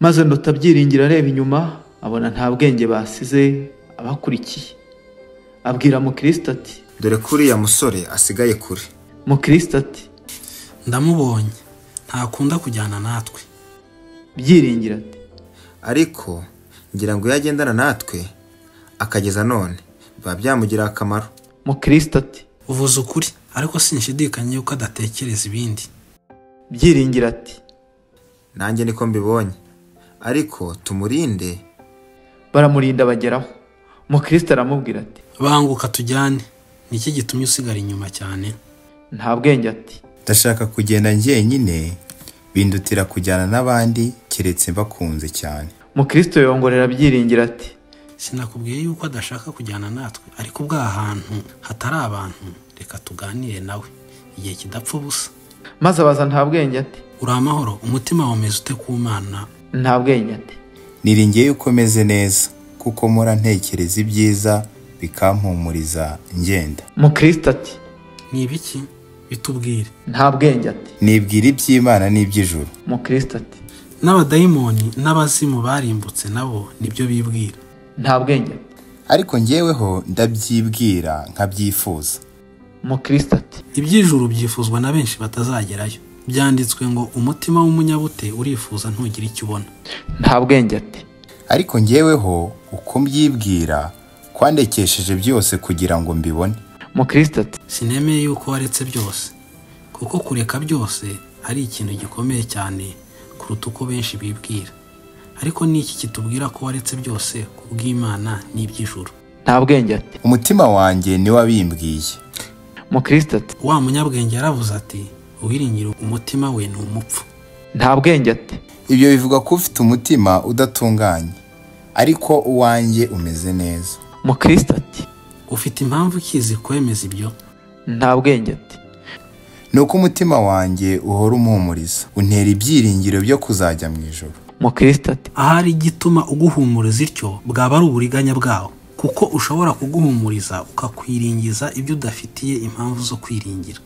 maze ndota Byiringiro areba inyuma abona nta bwenge basize abakurikiye. Abwira Mukristo ati, dore ko uriya musore asigaye kure. Mukristo ati, ndamubonye, ntakunda kujyana natwe. Byiringiro ati, ariko ngira ngo yagendana natwe akageza none biba byamugirira akamaro. Mukristo ati, uvuze ukuri, ariko sinshidikanye yuko adatekereza ibindi. Byiringiro ati, nanjye niko mbibonye, ariko tumurinde. Baramurinda bageraho. Mukristo aramubwira ati, banguka tujyane, niki gitumye usigara inyuma cyane? nta bwenge ati, ndashaka kugenda njyenyine, bindutira kujyana n'abandi keretse bakunze cyane. Mukristo yongorera Byiringiro ati, sinakubwiye yuko adashaka kujyana natwe, ariko ubwo ahantu hatari abantu reka tuganire nawe igihe kidapfa ubusa. maze abaza nta bwenge ati, uri amahoro, umutima wameze ute ku Mana? nta bwenge ati, niringiye yuko meze neza, kuko mpora ntekereza ibyiza bikampumuriza ngenda. Mukristo ati, ni ibiki? bitubwire. nta bwenge ati, nibwira iby'Imana n'iby'ijuru. Mukristo ati, n'abadayimoni n'abazimu barimbutse nabo nibyo bibwira. nta bwenge ati, ariko njyeweho ndabyibwira nkabyifuza. Mukristo ati, iby'ijuru byifuzwa na benshi batazagerayo. byanditswe ngo umutima w'umunyabute urifuza ntugire icyo ubona. nta bwenge ati, ariko njyeweho uko mbyibwira kwandekesheje byose kugira ngo mbibone. Mukristo ati, sinemeye yuko waretse byose, kuko kureka byose ari ikintu gikomeye cyane kuruta uko benshi bibwira. ariko niki kitubwira ko waretse byose kubw'Imana n'iby'ijuru? nta bwenge ati, umutima wanjye ni wabimbwiye. Mukristo ati, wa munyabwenge yaravuze ati, uwiringira umutima we ni umupfu. nta bwenge ati, ibyo bivuga ko ufite umutima udatunganye, ariko uwanjye umeze neza. Mukristo ati, ufite impamvu ikizi kwemeza ibyo? nta bwenge ati, nuko umutima wanjye uhora umuhumuriza, untera ibyiringiro byo kuzajya mu ijuru. Mukristo ati, ahari igituma uguhumuriza ityo bwaba ari uburiganya bwawo, kuko ushobora kuguhumuriza ukakwiringiza ibyo udafitiye impamvu zo kwiringira.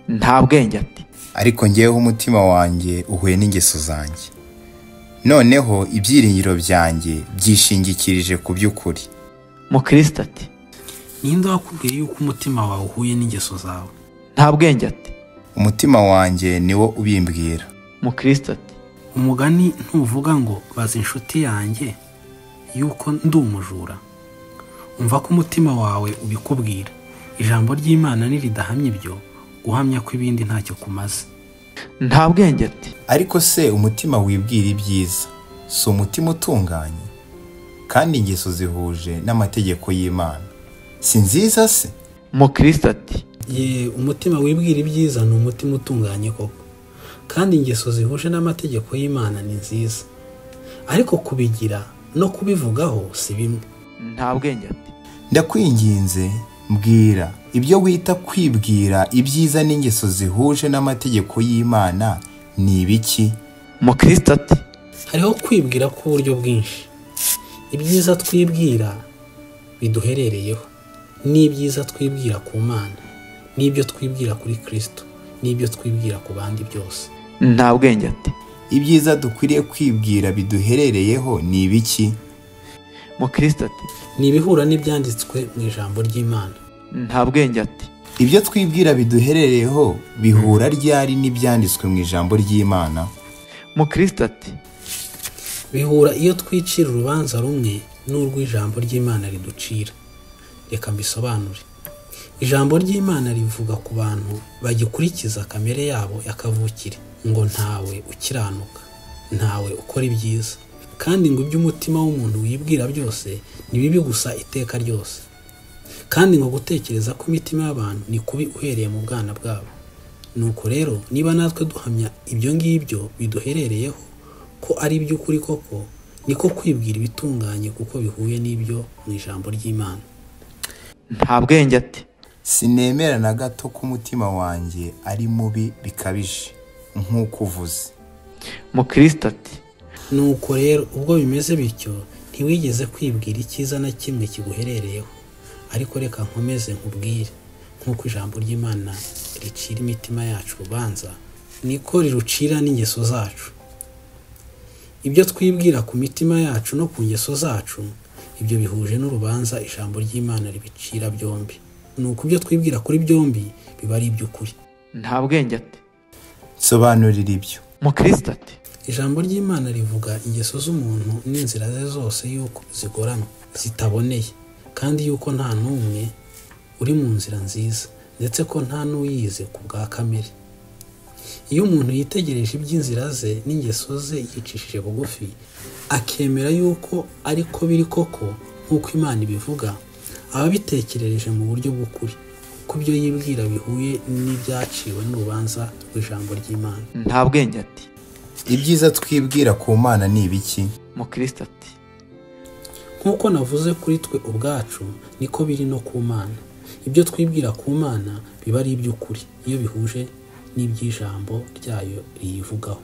nta bwenge ati, ariko njyeweho umutima wanjye uhuye n'ingeso zanjye, noneho ibyiringiro byanjye byishingikirije ku by'ukuri. Mukristo ati, ninde wakubwiye yuko umutima wawe uhuye n'ingeso zawe? nta bwenge ati, umutima wanjye niwo ubimbwira. Mukristo ati, umugani ntuvuga ngo baza inshuti yanjye yuko ndi umujura? umva ko umutima wawe ubikubwira. ijambo ry'Imana niridahamya ibyo, guhamya ko ibindi ntacyo kumaze. nta bwenge ati, ariko se umutima wibwira ibyiza si umutima utunganye? kandi ingeso zihuje n'amategeko y'Imana si nziza se? Mukristo ati, umutima wibwira ibyiza ni umutima utunganye koko, kandi ingeso zihuje n'amategeko y'Imana ni nziza, ariko kubigira no kubivugaho si bimwe. nta bwenge ati, ndakwinginze mbwira, ibyo wita kwibwira ibyiza n'ingeso zihuje n'amategeko y'Imana ni ibiki? Mukristo ati, hariho kwibwira k'uburyo bwinshi. ibyiza twibwira biduherereyeho, n'ibyiza twibwira ku Mana, n'ibyo twibwira kuri Kristo, n'ibyo twibwira ku bandi byose. nta bwenge ati, ibyiza dukwiriye kwibwira biduherereyeho ni ibiki? Mukristo ati, ni ibihura n'ibyanditswe mu ijambo ry'Imana. nta bwenge ati, ibyo twibwira biduherereyeho bihura ryari n'ibyanditswe mu ijambo ry'Imana? Mukristo ati, bihura iyo twicira urubanza rumwe n'urw'ijambo ry'Imana riducira. reka mbisobanure. ijambo ry'Imana rivuga ku bantu bagikurikiza kamere yabo yakavukire, ngo ntawe ukiranuka, ntawe ukora ibyiza, kandi ngo iby'umutima w'umuntu wibwira byose ni bibi gusa iteka ryose, kandi ngo gutekereza ko imitima y'abantu ni kubi uhereye mu bwana bwabo. nuko rero niba natwe duhamya ibyo ngibyo biduherereyeho ko ari iby'ukuri koko, niko kwibwira ibitunganye kuko bihuye n'ibyo mu ijambo ry'Imana. nta bwenge ati, sinemera na gato ko umutima wanjye ari mubi bikabije nk'uko uvuze. Mukristo ati, nuko rero ubwo bimeze bityo, ntiwigeze kwibwira icyiza na kimwe kiguherereyeho, ariko reka nkomeze nkubwire, nk'uko ijambo ry'Imana ricira imitima yacu urubanza, niko rirucira n'ingeso zacu. ibyo twibwira ku mitima yacu no ku ngeso zacu, ibyo bihuje n'urubanza ijambo ry'Imana ribicira byombi. Nuko ibyo twibwira kuri byombi biba ari iby'ukuri. nta bwenge ate? sobanurira ibyo. Mukristo ati Ijambo ry'Imana rivuga ingeso z'umuntu n'inzira ze zose yuko zigoramye, zitaboneye, kandi yuko nta n'umwe uri mu nzira nziza, ndetse ko nta n'uyize ku bwa kamere. Iyo umuntu yitegereje iby'inzira ze n'ingeso ze yicishije bugufi, akemera yuko ariko biri koko nk'uko Imana ibivuga, aba abitekerereje mu buryo bw'ukuri, ko ibyo yibwira bihuye n'ibyaciwe n'urubanza rw'ijambo ry'Imana. nta bwenge ati? ibyiza twibwira ku Mana ni ibiki? Mukristo ati Nk'uko navuze kuri twe ubwacu, niko biri no ku Mana. Ibyo twibwira ku Mana biba ari iby'ukuri iyo bihuje n'iby'ijambo ryayo riyivugaho.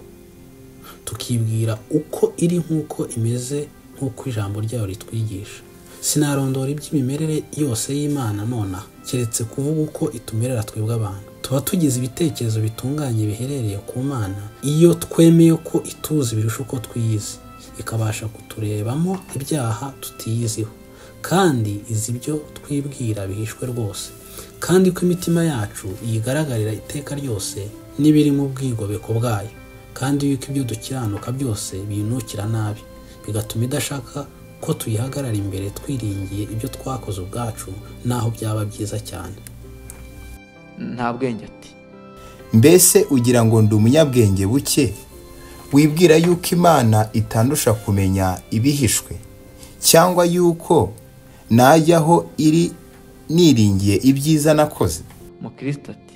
Tukibwira uko iri nk'uko imeze nk'uko ijambo ryayo ritwigisha. Sinarondora iby'imimerere yose y'Imana nonaha, keretse kuvuga uko itumerera twebwe abantu. Tuba tugize ibitekerezo bitunganye biherereye ku Mana iyo twemeye ko ituzi birusha uko twiyizi, ikabasha kuturebamo ibyaha tutiyiziho, kandi izi ibyo twibwira bihishwe rwose, kandi ko imitima yacu yigaragarira iteka ryose n'ibiri mu bwigobeko bwayo, kandi yuko ibyo dukiranuka byose binukira nabi, bigatuma idashaka ko tuyihagarara imbere twiringiye ibyo twakoze ubwacu, naho byaba byiza cyane. nta bwenge ati? Mbese ugira ngo ndi umunyabwenge buke, wibwira yuko Imana itandusha kumenya ibihishwe, cyangwa yuko najyaho iri niringiye ibyiza nakoze? Mukristo ati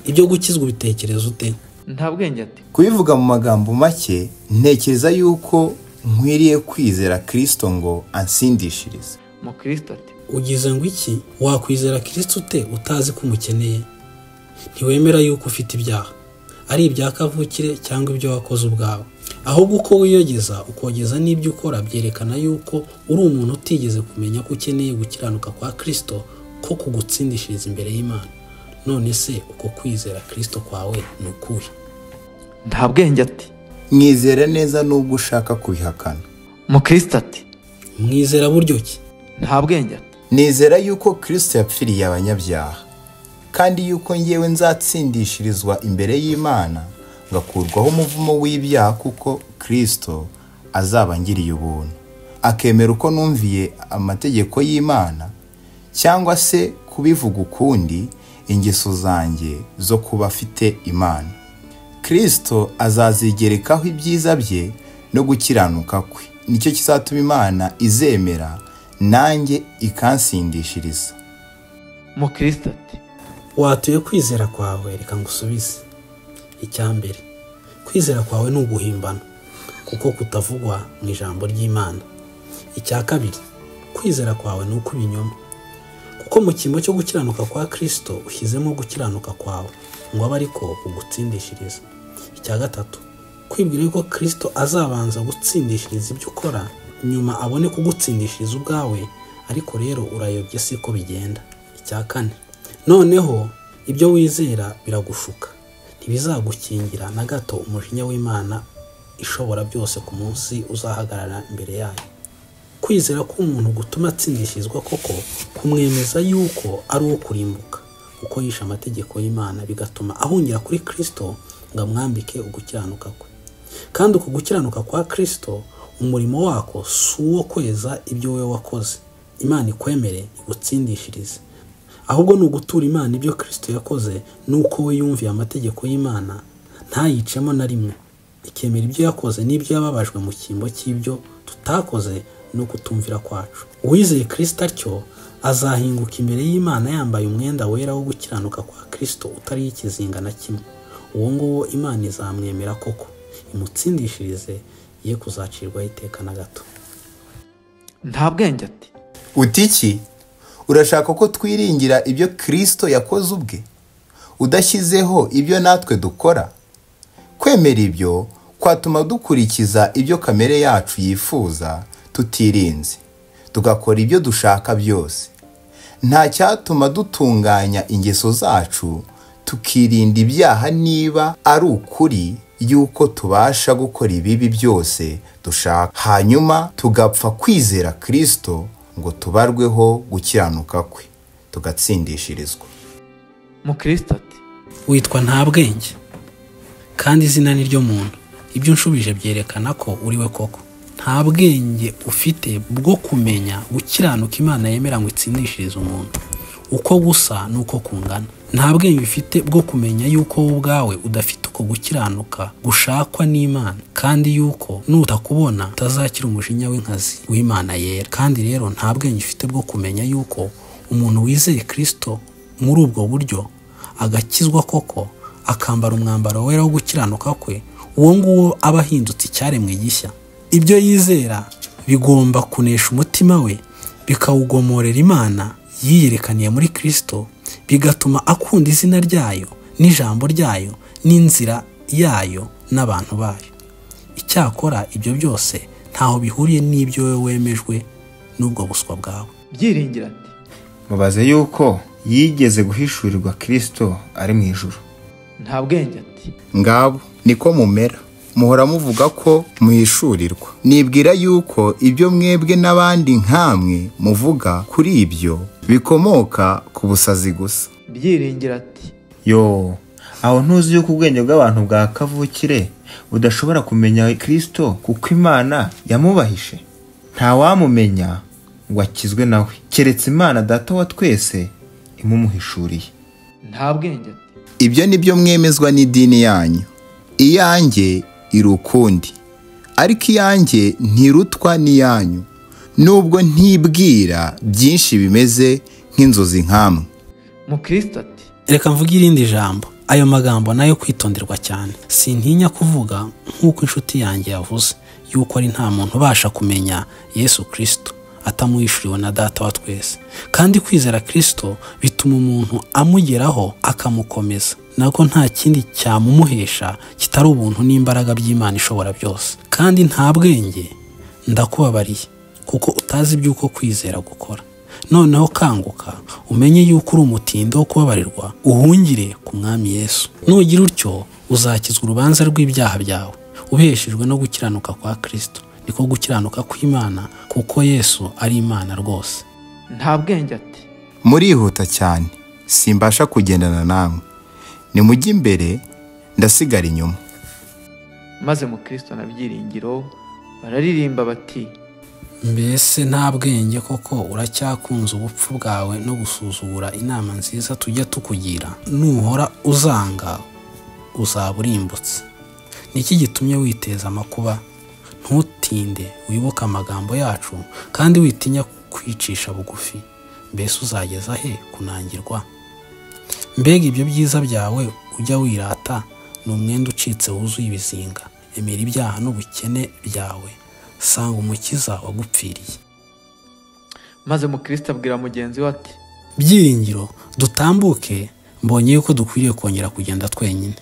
Ibyo gukizwa ubitekereza ute? nta bwenge ati? Kubivuga mu magambo make, ntekereza yuko nkwiriye kwizera Kristo ngo ansindishirize. Mukristo ati Ugize ngo iki? Wakwizera Kristo ute utazi ko umukeneye? Ntiwemera yuko ufite ibyaha, ari ibya kavukire cyangwa ibyo wakoze ubwawe. Ahubwo uko wiyogeza ukogeza n'ibyo ukora byerekana yuko uri umuntu utigeze kumenya ko ukeneye gukiranuka kwa Kristo ko kugutsindishiriza imbere y'Imana. None se uko kwizera Kristo kwawe ni ukuhe? nta bwenge ati? Mwizere neza nubwo ushaka kubihakana. Mukristo ati Mwizera buryo ki? nta bwenge ati? Nizera yuko Kristo yapfiriye abanyabyaha, kandi yuko ngewe nzatsindishirizwa imbere y'Imana, ngakurwaho umuvumo w'ibyaha, kuko Kristo azaba angiriye ubuntu, akemera uko numviye amategeko y'Imana, cyangwa se kubivuga ukundi, ingeso zanjye zo kuba afite Imana. Kristo azazigerekaho ibyiza bye no gukiranuka kwe, nicyo kizatuma Imana izemera nanjye ikansindishiriza. Mukristo ati Watuye kwizera kwawe, reka ngusubize. Icyambere, kwizera kwawe ni uguhimbana, kuko kutavugwa mu ijambo ry'Imana. Icya kabiri, kwizera kwawe ni ukwibinyoma, kuko mu cyimbo cyo gukiranuka kwa Kristo ushyizemo gukiranuka kwawe, ngo abe ariko ugutsindishiriza. Icya gatatu, kwibwira yuko Kristo azabanza gutsindishiriza ibyo ukora, nyuma abone kugutsindishiriza ubwawe, ariko rero urayobye siko bigenda. Icya kane, noneho ibyo wizera biragushuka, ntibizagukingira na gato umujinya w'Imana ishobora byose ku munsi uzahagarara imbere yayo. Kwizera k'umuntu gutuma atsindishirizwa koko kumwemeza yuko ari uwo kurimbuka, kuko yishe amategeko y'Imana, bigatuma ahungira kuri Kristo ngo amwambike ugukiranuka kwe. Kandi uku gukiranuka kwa Kristo, umurimo wako si uwo kweza ibyo wowe wakoze Imana ikwemere igutsindishirize, ahubwo ni ugutura Imana ibyo Kristo yakoze, nuko we yumviye amategeko y'Imana ntayicemo na rimwe, ikemera ibyo yakoze n'ibyo yababajwe mu cyimbo cy'ibyo tutakoze no kutumvira kwacu. Uwizeye Kristo atyo azahinguka imbere y'Imana yambaye umwenda wera wo gukiranuka kwa Kristo utari ikizinga na kimwe. Uwo nguwo Imana izamwemera koko, imutsindishirize, ye kuzacirwaho iteka na gato. nta bwenge ati? Utiki, urashaka ko twiringira ibyo Kristo yakoze ubwe, udashyizeho ibyo natwe dukora? Kwemera ibyo kwatuma dukurikiza ibyo kamere yacu yifuza tutirinze, tugakora ibyo dushaka byose. Nta cyatuma dutunganya ingeso zacu tukirinda ibyaha niba ari ukuri y'uko tubasha gukora ibibi byose dushaka, hanyuma tugapfa kwizera Kristo ngo tubarweho gukiranuka kwe, tugatsindishirizwa. Mukristo ati: witwa nta bwenge, kandi izina ni ryo muntu. Ibyo unshubije byerekana ko uri we koko. Nta bwenge ufite bwo kumenya gukiranuka Imana yemera ngo itsindishirize umuntu. Uko gusa nuko kungana. Nta bwenge ufite bwo kumenya yuko wowe ubwawe udafite uko gukiranuka gushakwa n'Imana, kandi yuko nutakubona utazakira umujinya w'inkazi w'Imana yera. Kandi rero nta bwenge ufite bwo kumenya yuko umuntu wizeye Kristo muri ubwo buryo agakizwa koko, akambara umwambaro wera wo gukiranuka kwe, uwo nguwo aba ahindutse icyaremwe gishya. Ibyo yizera bigomba kunesha umutima we, bikawugomorera Imana yiyerekaniye muri Kristo, bigatuma akunda izina ryayo n'ijambo ryayo n'inzira yayo n'abantu bayo. Icyakora ibyo byose ntaho bihuriye n'ibyo wowe wemejwe n'ubwo buswa bwawe. Byiringiro ati: mubaze yuko yigeze guhishurirwa Kristo ari mu ijuru. nta bwenge ati: ngabo niko mumera, muhora muvuga ko muhishurirwa. Nibwira yuko ibyo mwebwe n'abandi nkamwe muvuga kuri ibyo bikomoka ku busazi gusa. Byiringiro ati: Yo, aho ntuzi yuko ubwenge bw'abantu bwa kavukire budashobora kumenya Kristo kuko Imana yamubahishe? Nta wamumenya ngo akizwe nawe, keretse Imana Data wa twese imumuhishuriye. nta bwenge ati: Ibyo nibyo mwemezwa n'idini yanyu. Iyanjye iri ukundi, ariko iyanjye ntirutwa n'iyanyu, nubwo ntibwira byinshi bimeze nk'inzozi nkamwe. Mukristo ati: Reka mvuge irindi jambo. Ayo magambo nayo kwitonderwa cyane. Sintinya kuvuga nk'uko inshuti yanjye yavuze yuko ari nta muntu ubasha kumenya Yesu Kristo atamuhishuriwe na Data wa twese. Kandi kwizera Kristo bituma umuntu amugeraho akamukomeza, nako nta kindi cyamumuhesha kitari ubuntu n'imbaraga by'Imana ishobora byose. Kandi nta bwenge, ndakubabariye kuko utazi iby'uko kwizera gukora. Noneho kanguka umenye yuko uri umutindo wo kubabarirwa, uhungire ku Mwami Yesu. Nugira utyo uzakizwa urubanza rw'ibyaha byawe, ubeshejwe no gukiranuka kwa Kristo, niko gukiranuka kw'Imana, kuko Yesu ari Imana rwose. nta bwenge ati: Murihuta cyane, simbasha kugendana namwe. Nimujye imbere, ndasigara inyuma. maze Mukristo na Byiringiro bararirimba bati: Mbese nta bwenge koko uracyakunze ubupfu bwawe no gusuzugura inama nziza tujya tukugira? Nuhora uzanga uzaba urimbutse. Niki gitumye witeza amakuba? Ntutinde wibuka amagambo yacu, kandi witinya kwicisha bugufi. Mbese uzageza he kunangirwa? Mbega ibyo byiza byawe ujya wirata ni umwenda ucitse wuzuye ibizinga. Emera ibyaha n'ubukene byawe, sanga umukiza wagupfiriye. maze Mukristo abwira mugenzi we ati: Byiringiro, dutambuke, mbonye yuko dukwiriye kongera kugenda twenyine.